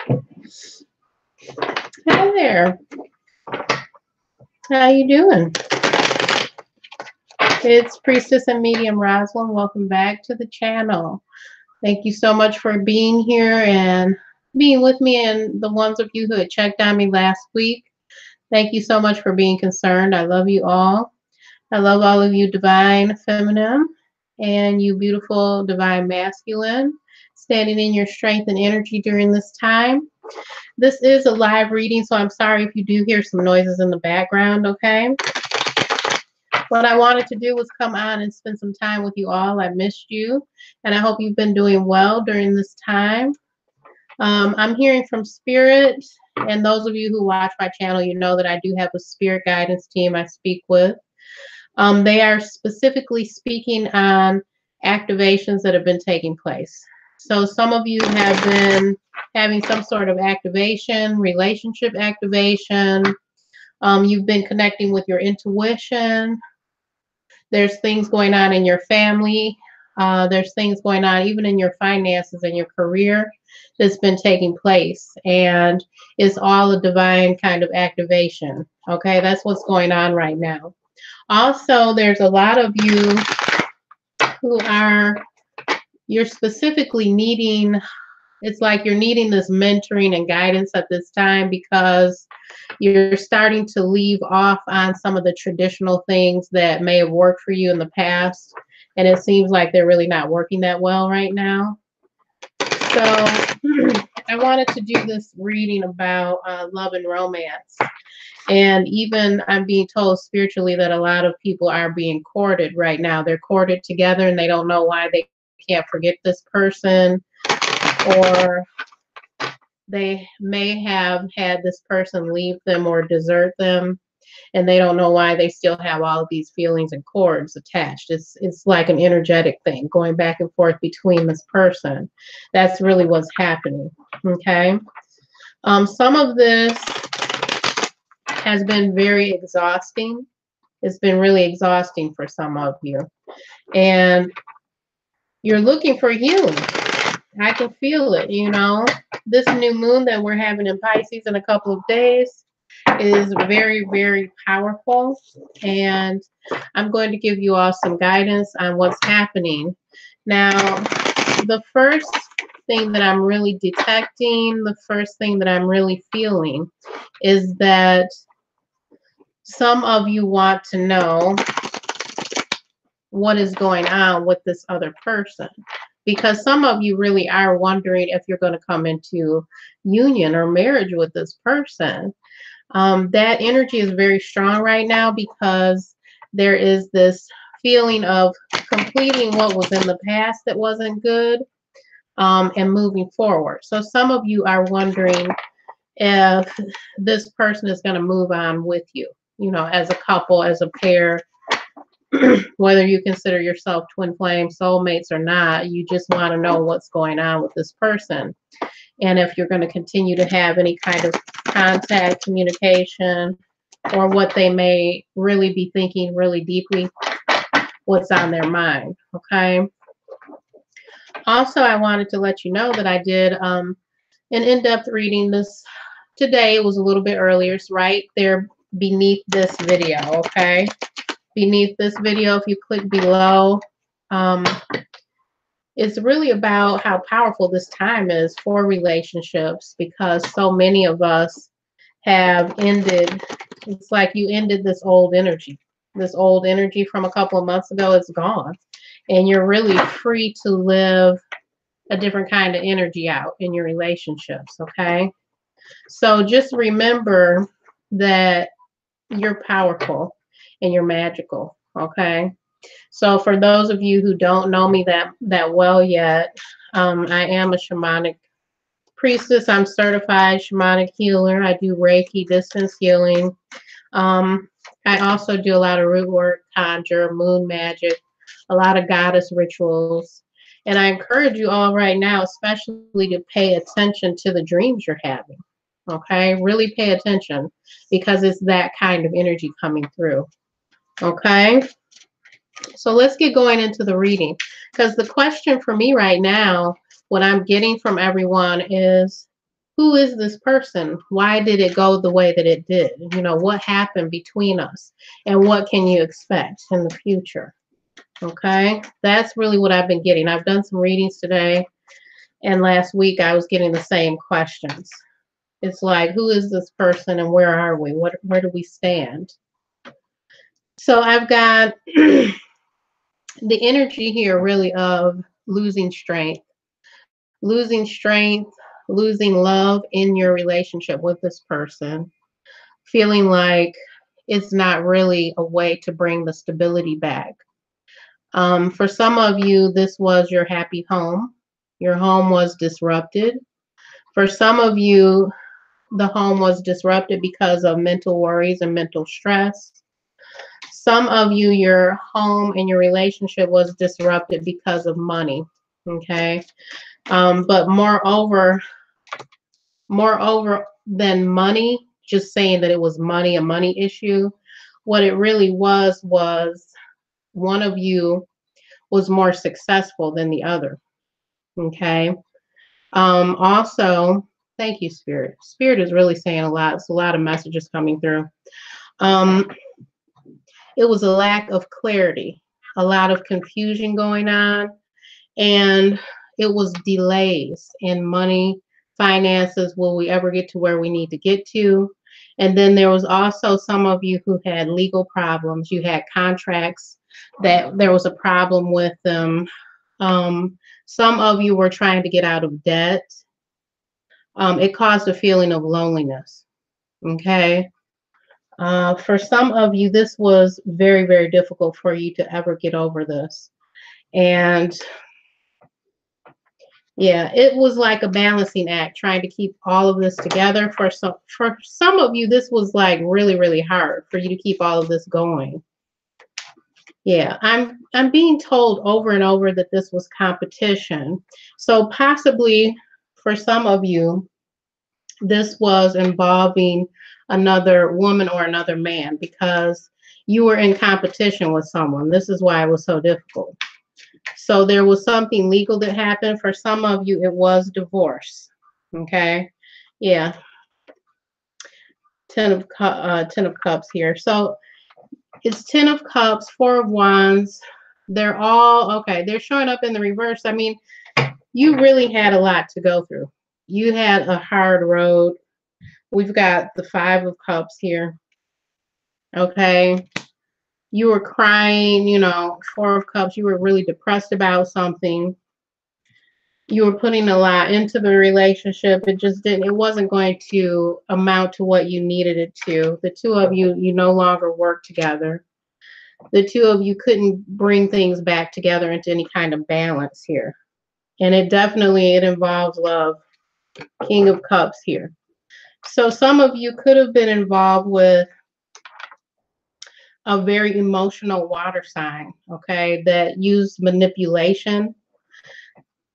Hi there. How you doing? It's Priestess and Medium Rosalind. Welcome back to the channel. Thank you so much for being here and being with me, and the ones of you who had checked on me last week. Thank you so much for being concerned. I love you all. I love all of you divine feminine and you beautiful divine masculine, standing in your strength and energy during this time. This is a live reading, so I'm sorry if you do hear some noises in the background, okay? What I wanted to do was come on and spend some time with you all. I missed you, and I hope you've been doing well during this time. I'm hearing from Spirit, and those of you who watch my channel, you know that I do have a Spirit guidance team I speak with. They are specifically speaking on activations that have been taking place. So some of you have been having some sort of activation, relationship activation. You've been connecting with your intuition. There's things going on in your family. There's things going on even in your finances and your career that's been taking place. And it's all a divine kind of activation. Okay, that's what's going on right now. Also, there's a lot of you who you're specifically needing, it's like you're needing this mentoring and guidance at this time because you're starting to leave off on some of the traditional things that may have worked for you in the past, and it seems like they're really not working that well right now. So I wanted to do this reading about love and romance. And even I'm being told spiritually that a lot of people are being courted right now. They're courted together and they don't know why they can't forget this person, or they may have had this person leave them or desert them, and they don't know why they still have all of these feelings and cords attached. It's like an energetic thing going back and forth between this person. That's really what's happening. Okay. Some of this has been very exhausting. It's been really exhausting for some of you. And you're looking for healing. I can feel it, you know. This new moon that we're having in Pisces in a couple of days is very, very powerful. And I'm going to give you all some guidance on what's happening. Now, the first thing that I'm really detecting, the first thing that I'm really feeling is that some of you want to know what is going on with this other person, because some of you really are wondering if you're going to come into union or marriage with this person. That energy is very strong right now because there is this feeling of completing what was in the past that wasn't good, and moving forward. So some of you are wondering if this person is going to move on with you, you know, as a couple, as a pair, whether you consider yourself twin flame soulmates or not. You just want to know what's going on with this person, and if you're going to continue to have any kind of contact, communication, or what they may really be thinking really deeply, what's on their mind. Okay. Also, I wanted to let you know that I did an in-depth reading this today. It was a little bit earlier. It's right there beneath this video. Okay. Beneath this video, if you click below, it's really about how powerful this time is for relationships, because so many of us have ended. It's like you ended this old energy. This old energy from a couple of months ago is gone, and you're really free to live a different kind of energy out in your relationships. Okay, so just remember that you're powerful and you're magical. Okay, so for those of you who don't know me that well yet, I am a shamanic priestess. I'm certified shamanic healer. I do Reiki, distance healing. I also do a lot of root work, conjure, moon magic, a lot of goddess rituals. And I encourage you all right now, especially to pay attention to the dreams you're having. Okay, really pay attention, because it's that kind of energy coming through. Okay, so let's get going into the reading, because the question for me right now, what I'm getting from everyone is, who is this person? Why did it go the way that it did? You know, what happened between us? And what can you expect in the future? Okay, that's really what I've been getting. I've done some readings today, and last week I was getting the same questions. It's like, who is this person and where are we? Where do we stand? So I've got the energy here really of losing strength, losing love in your relationship with this person, feeling like it's not really a way to bring the stability back. For some of you, this was your happy home. Your home was disrupted. For some of you, the home was disrupted because of mental worries and mental stress. Some of you, your home and your relationship was disrupted because of money. Okay. But moreover than money, just saying that it was money, a money issue, what it really was one of you was more successful than the other. Okay. Also, thank you, Spirit. Spirit is really saying a lot. It's a lot of messages coming through. It was a lack of clarity, a lot of confusion going on, and it was delays in money, finances. Will we ever get to where we need to get to? And then there was also some of you who had legal problems. You had contracts that there was a problem with them. Some of you were trying to get out of debt. It caused a feeling of loneliness. Okay. For some of you, this was very, very difficult for you to ever get over this. And yeah, it was like a balancing act trying to keep all of this together. For some of you, this was like really, really hard for you to keep all of this going. Yeah, I'm being told over and over that this was competition. So possibly for some of you, this was involving another woman or another man because you were in competition with someone. This is why it was so difficult. So there was something legal that happened. For some of you, it was divorce. Okay. Yeah. Ten of Cups here. So it's 10 of Cups, 4 of Wands. They're all okay. They're showing up in the reverse. I mean, you really had a lot to go through. You had a hard road. We've got the 5 of Cups here. Okay. You were crying, you know, 4 of Cups. You were really depressed about something. You were putting a lot into the relationship. It wasn't going to amount to what you needed it to. The 2 of you no longer work together. The 2 of you couldn't bring things back together into any kind of balance here. And it involves love. King of Cups here. So some of you could have been involved with a very emotional water sign, okay, that used manipulation.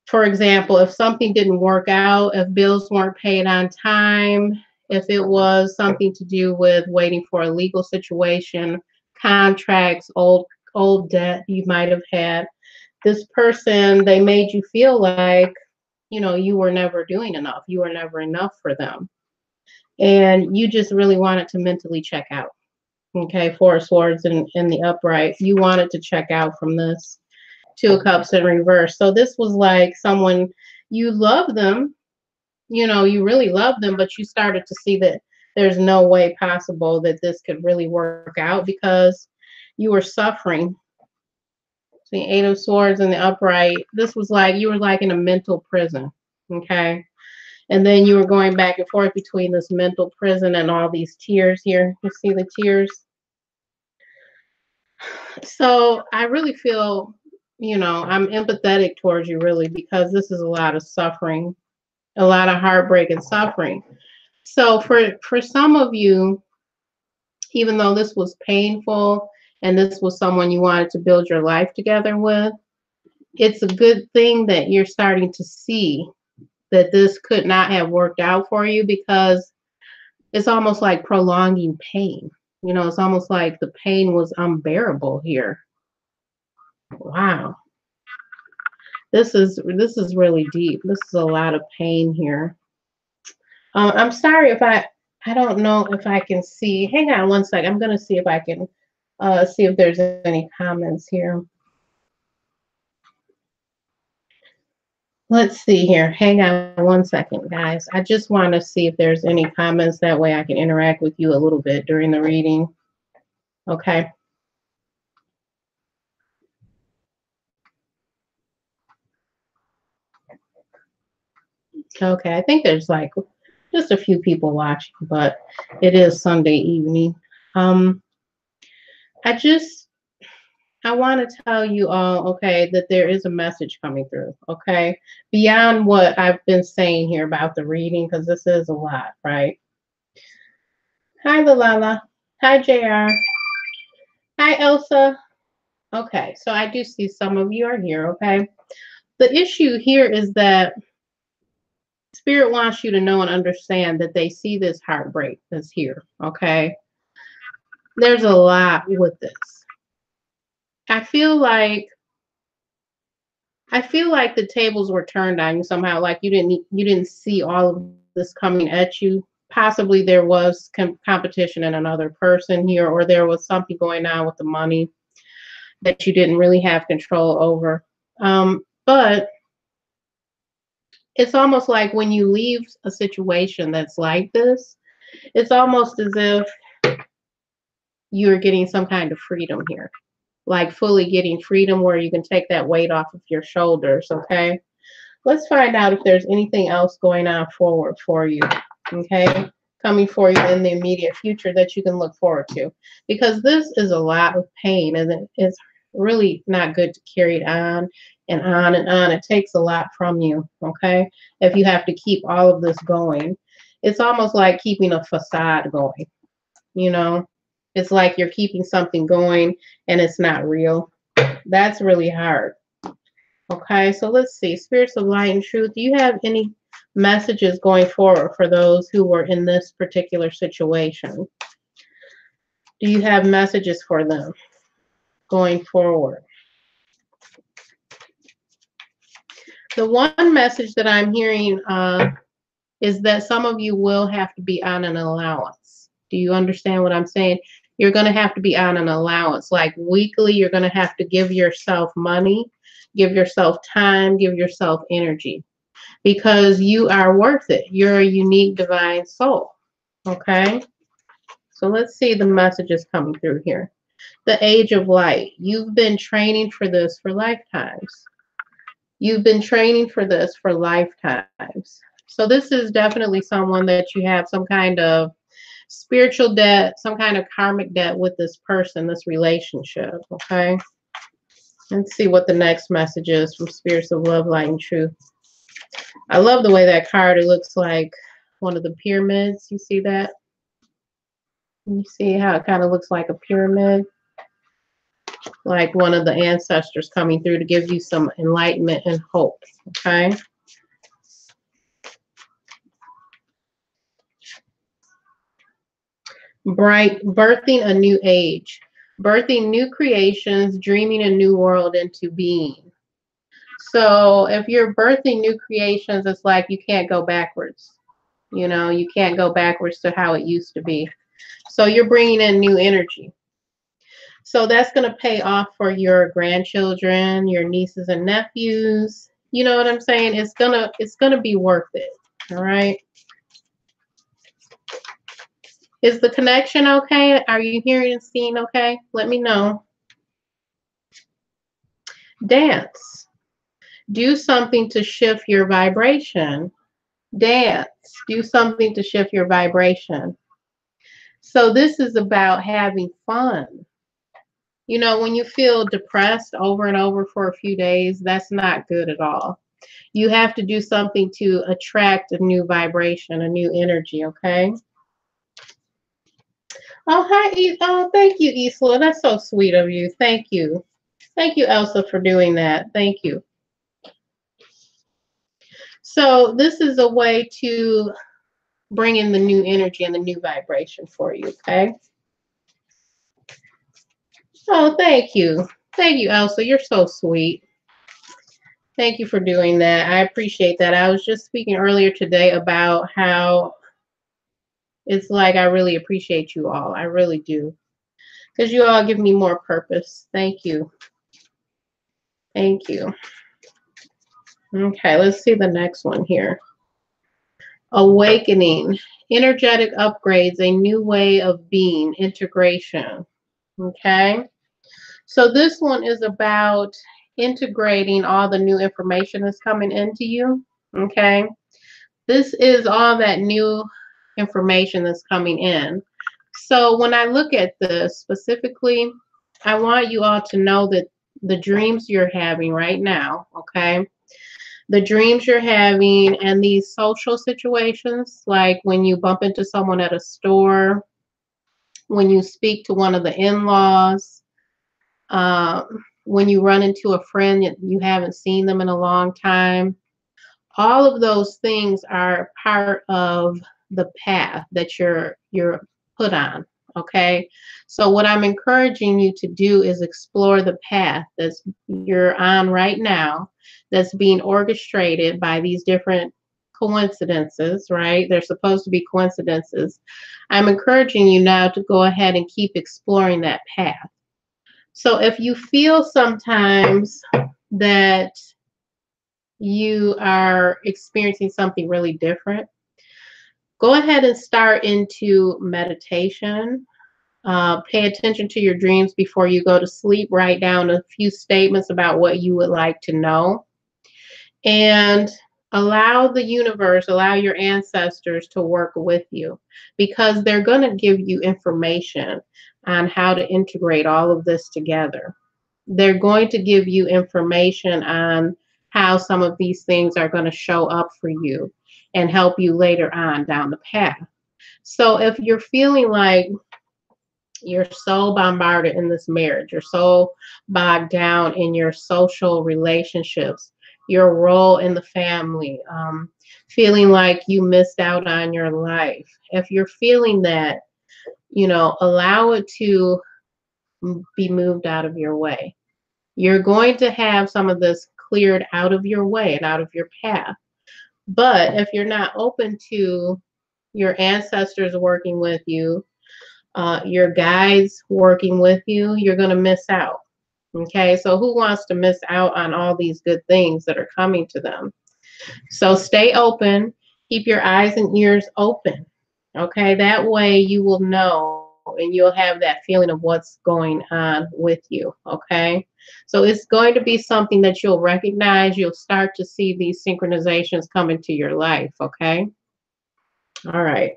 For example, if something didn't work out, if bills weren't paid on time, if it was something to do with waiting for a legal situation, contracts, old debt you might have had, this person, they made you feel like, you know, you were never doing enough. You were never enough for them. And you just really wanted to mentally check out. Okay, 4 of Swords in the upright. You wanted to check out from this. 2 of Cups in reverse. So this was like someone, you love them, you know, you really love them, but you started to see that there's no way possible that this could really work out because you were suffering. The 8 of Swords in the upright. This was like, you were like in a mental prison. Okay. And then you were going back and forth between this mental prison and all these tears here. You see the tears? So I really feel, you know, I'm empathetic towards you really because this is a lot of suffering, a lot of heartbreak and suffering. So for some of you, even though this was painful and this was someone you wanted to build your life together with, it's a good thing that you're starting to see that this could not have worked out for you because it's almost like prolonging pain. You know, it's almost like the pain was unbearable here. Wow. This is really deep. This is a lot of pain here. I'm sorry if I don't know if I can see. Hang on one sec. I'm going to see if I can see if there's any comments here. Let's see here. Hang on one second, guys. I just want to see if there's any comments. That way I can interact with you a little bit during the reading. Okay. Okay. I think there's like just a few people watching, but it is Sunday evening. I want to tell you all, okay, that there is a message coming through, okay? Beyond what I've been saying here about the reading, because this is a lot, right? Hi, Lalala. Hi, JR. Hi, Elsa. Okay, so I do see some of you are here, okay? The issue here is that Spirit wants you to know and understand that they see this heartbreak that's here, okay? There's a lot with this. I feel like the tables were turned on you somehow. Like you didn't see all of this coming at you. Possibly there was competition in another person here, or there was something going on with the money that you didn't really have control over. But it's almost like when you leave a situation that's like this, it's almost as if you're getting some kind of freedom here. Like fully getting freedom where you can take that weight off of your shoulders, okay? Let's find out if there's anything else going on forward for you, okay? Coming for you in the immediate future that you can look forward to. Because this is a lot of pain, and it's really not good to carry it on and on and on. It takes a lot from you, okay? If you have to keep all of this going. It's almost like keeping a facade going, you know? It's like you're keeping something going and it's not real. That's really hard. Okay, so let's see. Spirits of light and truth, do you have any messages going forward for those who were in this particular situation? Do you have messages for them going forward? The one message that I'm hearing is that some of you will have to be on an allowance. Do you understand what I'm saying? You're going to have to be on an allowance. Like weekly, you're going to have to give yourself money, give yourself time, give yourself energy. Because you are worth it. You're a unique divine soul. Okay? So let's see the messages coming through here. The age of light. You've been training for this for lifetimes. You've been training for this for lifetimes. So this is definitely someone that you have some kind of spiritual debt, some kind of karmic debt with this person, this relationship. Okay? Let's see what the next message is from Spirits of Love, Light, and Truth. I love the way that card, it looks like one of the pyramids. You see that? You see how it kind of looks like a pyramid? Like one of the ancestors coming through to give you some enlightenment and hope. Okay? Bright, birthing a new age. Birthing new creations, dreaming a new world into being. So if you're birthing new creations, it's like you can't go backwards. You know, you can't go backwards to how it used to be. So you're bringing in new energy. So that's going to pay off for your grandchildren, your nieces and nephews. You know what I'm saying? It's gonna be worth it. All right. Is the connection okay? Are you hearing and seeing okay? Let me know. Dance. Do something to shift your vibration. Dance. Do something to shift your vibration. So this is about having fun. You know, when you feel depressed over and over for a few days, that's not good at all. You have to do something to attract a new vibration, a new energy, okay? Oh, hi, oh, thank you, Isla. That's so sweet of you. Thank you. Thank you, Elsa, for doing that. Thank you. So this is a way to bring in the new energy and the new vibration for you, okay? Oh, thank you. Thank you, Elsa. You're so sweet. Thank you for doing that. I appreciate that. I was just speaking earlier today about how It's like I really appreciate you all. I really do. Because you all give me more purpose. Thank you. Thank you. Okay, let's see the next one here. Awakening, energetic upgrades, a new way of being, integration. Okay, so this one is about integrating all the new information that's coming into you. Okay, this is all that new information that's coming in. So when I look at this specifically, I want you all to know that the dreams you're having right now, okay, the dreams you're having and these social situations, like when you bump into someone at a store, when you speak to one of the in-laws, when you run into a friend that you haven't seen them in a long time, all of those things are part of the path that you're put on. Okay, so what I'm encouraging you to do is explore the path that's you're on right now, that's being orchestrated by these different coincidences, right? They're supposed to be coincidences. I'm encouraging you now to go ahead and keep exploring that path. So if you feel sometimes that you are experiencing something really different, go ahead and start into meditation. Pay attention to your dreams before you go to sleep. Write down a few statements about what you would like to know. And allow the universe, allow your ancestors to work with you, because they're going to give you information on how to integrate all of this together. They're going to give you information on how some of these things are going to show up for you and help you later on down the path. So if you're feeling like you're so bombarded in this marriage, you're so bogged down in your social relationships, your role in the family, feeling like you missed out on your life, if you're feeling that, you know, allow it to be moved out of your way. You're going to have some of this cleared out of your way and out of your path. But if you're not open to your ancestors working with you, your guides working with you, you're going to miss out. Okay, so who wants to miss out on all these good things that are coming to them? So stay open, keep your eyes and ears open. Okay, that way you will know and you'll have that feeling of what's going on with you. Okay, so it's going to be something that you'll recognize. You'll start to see these synchronizations come into your life. Okay, all right.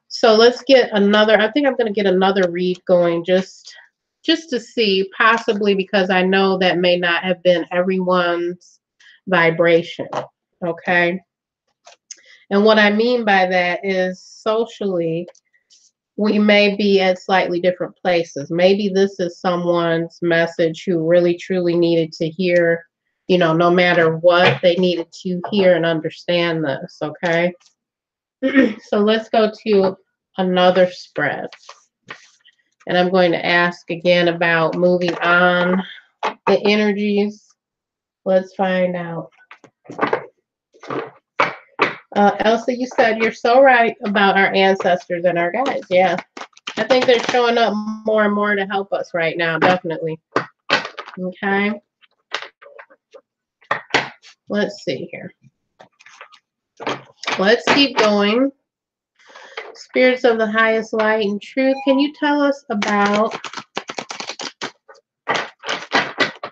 So let's get another, I think I'm going to get another read going just to see, possibly, because I know that may not have been everyone's vibration. Okay, and what I mean by that is socially, we may be at slightly different places. Maybe this is someone's message who really truly needed to hear, you know, no matter what, they needed to hear and understand this. Okay, so let's go to another spread. And I'm going to ask again about moving on, the energies. Let's find out. Elsa, you said you're so right about our ancestors and our guides. Yeah, I think they're showing up more and more to help us right now, definitely. Okay. Let's see here. Let's keep going. Spirits of the highest light and truth, can you tell us about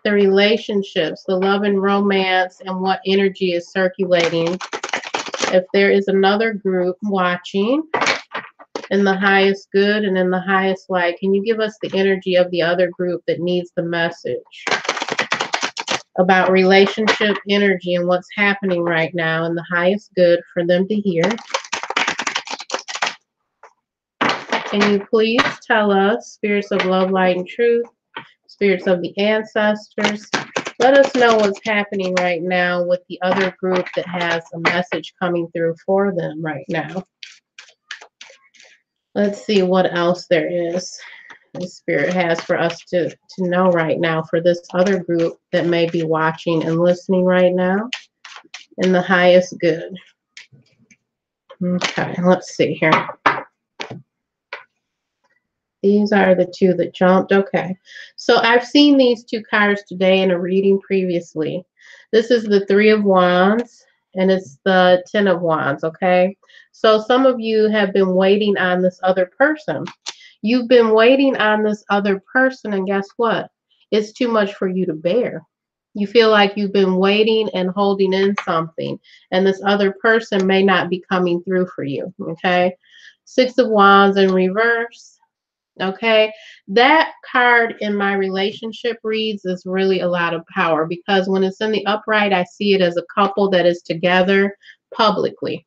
the relationships, the love and romance, and what energy is circulating? If there is another group watching in the highest good and in the highest light, can you give us the energy of the other group that needs the message about relationship energy and what's happening right now in the highest good for them to hear? Can you please tell us, spirits of love, light, and truth, spirits of the ancestors, let us know what's happening right now with the other group that has a message coming through for them right now. Let's see what else there is the Spirit has for us to know right now for this other group that may be watching and listening right now in the highest good. Okay, let's see here. These are the two that jumped. Okay, so I've seen these two cards today in a reading previously. This is the Three of Wands, and it's the Ten of Wands, okay? So some of you have been waiting on this other person. You've been waiting on this other person, and guess what? It's too much for you to bear. You feel like you've been waiting and holding in something, and this other person may not be coming through for you, okay? Six of Wands in reverse. Okay, that card in my relationship reads is really a lot of power, because when it's in the upright, I see it as a couple that is together publicly.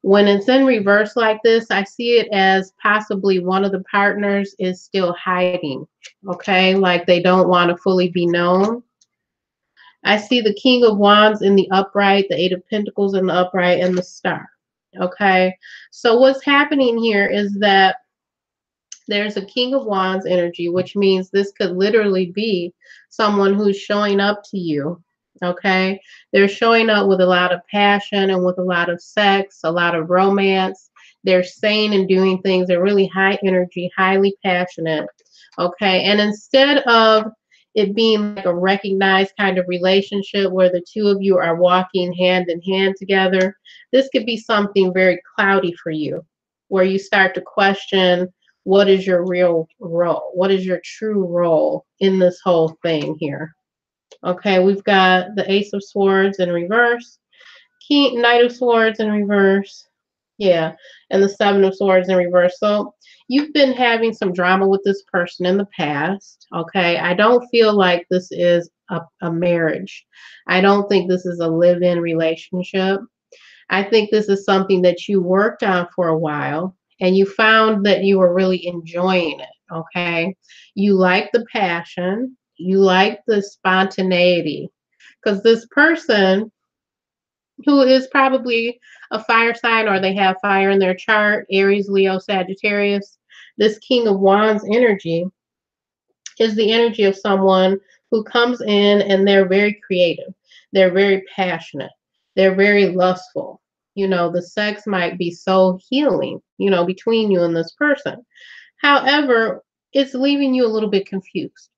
When it's in reverse like this, I see it as possibly one of the partners is still hiding, okay, like they don't want to fully be known. I see the King of Wands in the upright, the Eight of Pentacles in the upright, and the Star. Okay, so what's happening here is that there's a King of Wands energy, which means this could literally be someone who's showing up to you, okay? They're showing up with a lot of passion and with a lot of sex, a lot of romance. They're saying and doing things. They're really high energy, highly passionate, okay? And instead of it being like a recognized kind of relationship where the two of you are walking hand in hand together, this could be something very cloudy for you, where you start to question, what is your real role? What is your true role in this whole thing here? Okay, we've got the Ace of Swords in reverse, Knight of Swords in reverse, yeah, and the Seven of Swords in reverse. So you've been having some drama with this person in the past, okay? I don't feel like this is a marriage. I don't think this is a live-in relationship. I think this is something that you worked on for a while, and you found that you were really enjoying it, okay? You like the passion, you like the spontaneity, because this person who is probably a fire sign, or they have fire in their chart, Aries, Leo, Sagittarius, this King of Wands energy is the energy of someone who comes in and they're very creative. They're very passionate. They're very lustful. You know, the sex might be so healing, you know, between you and this person. However, it's leaving you a little bit confused.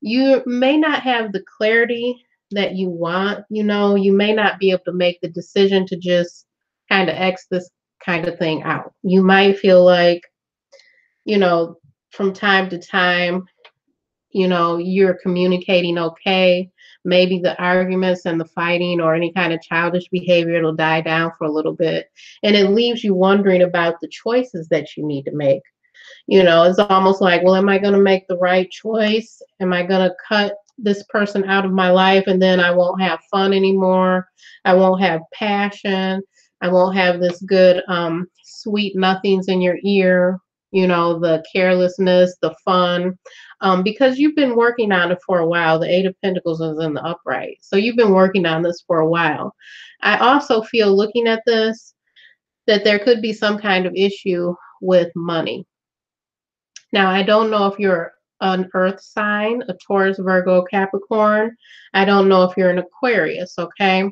You may not have the clarity that you want, you know, you may not be able to make the decision to just kind of X this kind of thing out. You might feel like, you know, from time to time, you know, you're communicating okay. Maybe the arguments and the fighting or any kind of childish behavior, it'll die down for a little bit. And it leaves you wondering about the choices that you need to make. You know, it's almost like, well, am I going to make the right choice? Am I going to cut this person out of my life and then I won't have fun anymore? I won't have passion. I won't have this good, sweet nothings in your ear, you know, the carelessness, the fun, because you've been working on it for a while. The Eight of Pentacles is in the upright. So you've been working on this for a while. I also feel, looking at this, that there could be some kind of issue with money. Now, I don't know if you're an earth sign, a Taurus, Virgo, Capricorn. I don't know if you're an Aquarius, okay?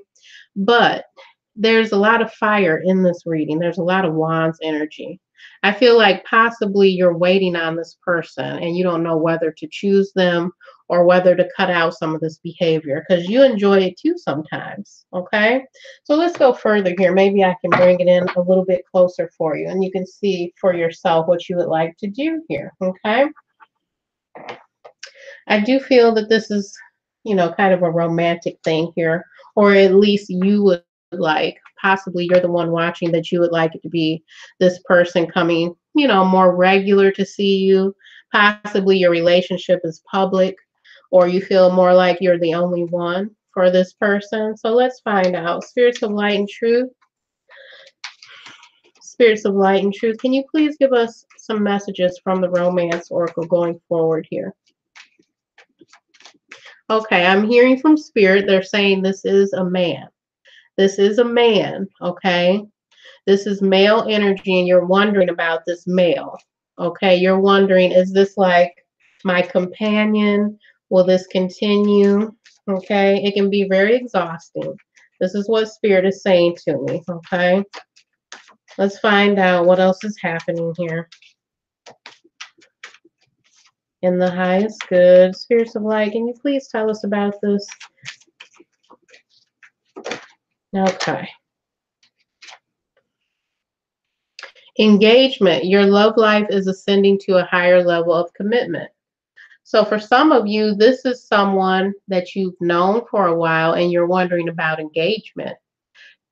But there's a lot of fire in this reading. There's a lot of Wands energy. I feel like possibly you're waiting on this person and you don't know whether to choose them or whether to cut out some of this behavior, because you enjoy it too sometimes, okay? So let's go further here. Maybe I can bring it in a little bit closer for you and you can see for yourself what you would like to do here, okay? I do feel that this is, you know, kind of a romantic thing here, or at least you would like, possibly you're the one watching, that you would like it to be this person coming, you know, more regular to see you. Possibly your relationship is public, or you feel more like you're the only one for this person. So let's find out. Spirits of light and truth. Spirits of light and truth, can you please give us some messages from the romance oracle going forward here? Okay, I'm hearing from spirit. They're saying this is a man. This is a man, okay? This is male energy, and you're wondering about this male, okay? You're wondering, is this like my companion? Will this continue? Okay, it can be very exhausting. This is what spirit is saying to me, okay? Let's find out what else is happening here. In the highest good, spirits of light, can you please tell us about this? Okay. Engagement. Your love life is ascending to a higher level of commitment. So for some of you, this is someone that you've known for a while and you're wondering about engagement.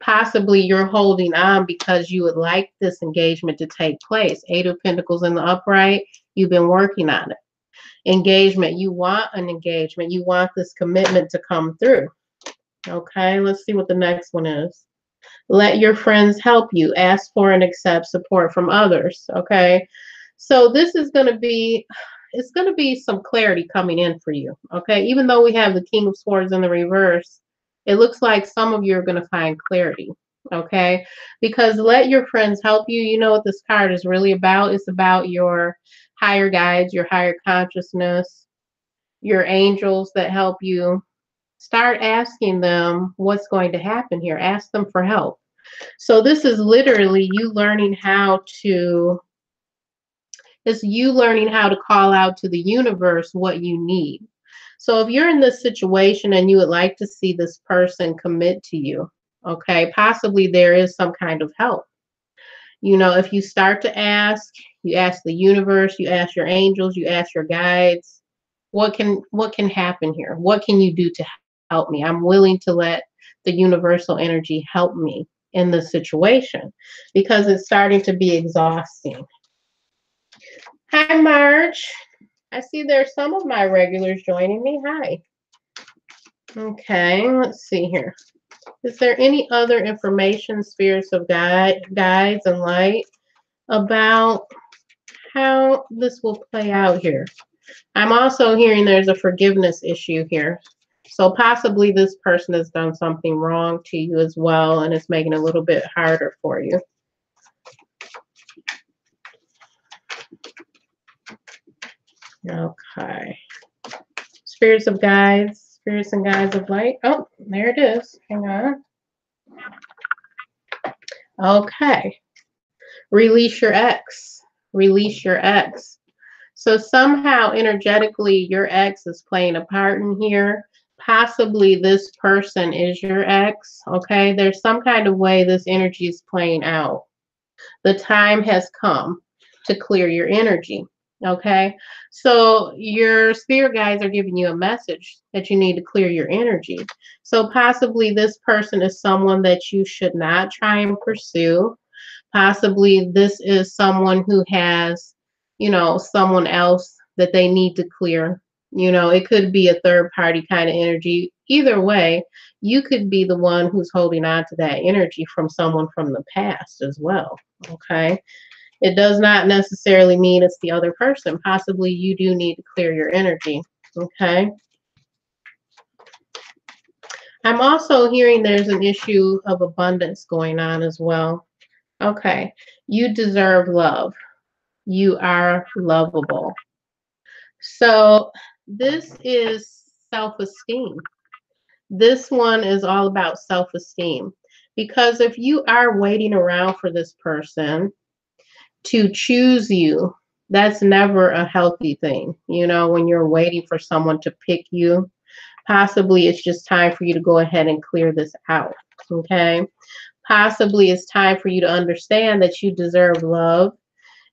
Possibly you're holding on because you would like this engagement to take place. 8 of Pentacles in the upright, you've been working on it. Engagement, you want an engagement. You want this commitment to come through. Okay, let's see what the next one is. Let your friends help you. Ask for and accept support from others. Okay, so this is going to be, it's going to be some clarity coming in for you. Okay, even though we have the King of Swords in the reverse, it looks like some of you are going to find clarity. Okay, because let your friends help you. You know what this card is really about? It's about your higher guides, your higher consciousness, your angels that help you. Start asking them what's going to happen here. Ask them for help. So this is literally you learning how to, it's you learning how to call out to the universe what you need. So if you're in this situation and you would like to see this person commit to you, okay, possibly there is some kind of help. You know, if you start to ask, you ask the universe, you ask your angels, you ask your guides, what can happen here? What can you do to help me? I'm willing to let the universal energy help me in this situation because it's starting to be exhausting. Hi, Marge. I see there's some of my regulars joining me. Hi. Okay, let's see here. Is there any other information, spirits of guides and light, about how this will play out here? I'm also hearing there's a forgiveness issue here. So possibly this person has done something wrong to you as well, and it's making it a little bit harder for you. Okay. Spirits of guides, spirits and guides of light. Oh, there it is. Hang on. Okay. Release your ex. Release your ex. So somehow energetically your ex is playing a part in here. Possibly this person is your ex. Okay. There's some kind of way this energy is playing out. The time has come to clear your energy. Okay, so your spirit guides are giving you a message that you need to clear your energy. So possibly this person is someone that you should not try and pursue. Possibly this is someone who has, you know, someone else that they need to clear. You know, it could be a third party kind of energy. Either way, you could be the one who's holding on to that energy from someone from the past as well. Okay. It does not necessarily mean it's the other person. Possibly you do need to clear your energy. Okay. I'm also hearing there's an issue of abundance going on as well. Okay. You deserve love. You are lovable. So this is self-esteem. This one is all about self-esteem. Because if you are waiting around for this person to choose you, that's never a healthy thing. You know, when you're waiting for someone to pick you, possibly it's just time for you to go ahead and clear this out. Okay. Possibly it's time for you to understand that you deserve love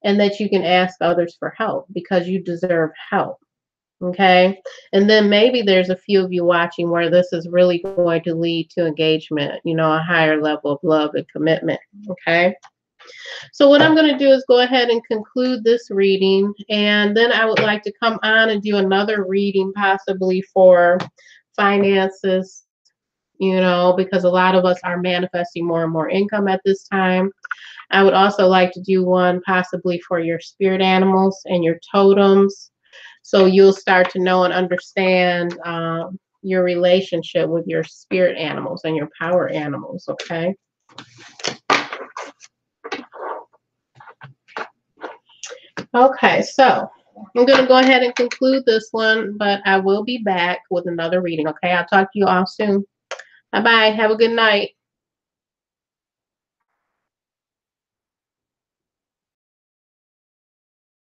and that you can ask others for help because you deserve help. Okay. And then maybe there's a few of you watching where this is really going to lead to engagement, you know, a higher level of love and commitment. Okay. So what I'm going to do is go ahead and conclude this reading, and then I would like to come on and do another reading possibly for finances, you know, because a lot of us are manifesting more and more income at this time. I would also like to do one possibly for your spirit animals and your totems, so you'll start to know and understand your relationship with your spirit animals and your power animals, okay? Okay, so I'm going to go ahead and conclude this one, but I will be back with another reading, okay? I'll talk to you all soon. Bye-bye. Have a good night.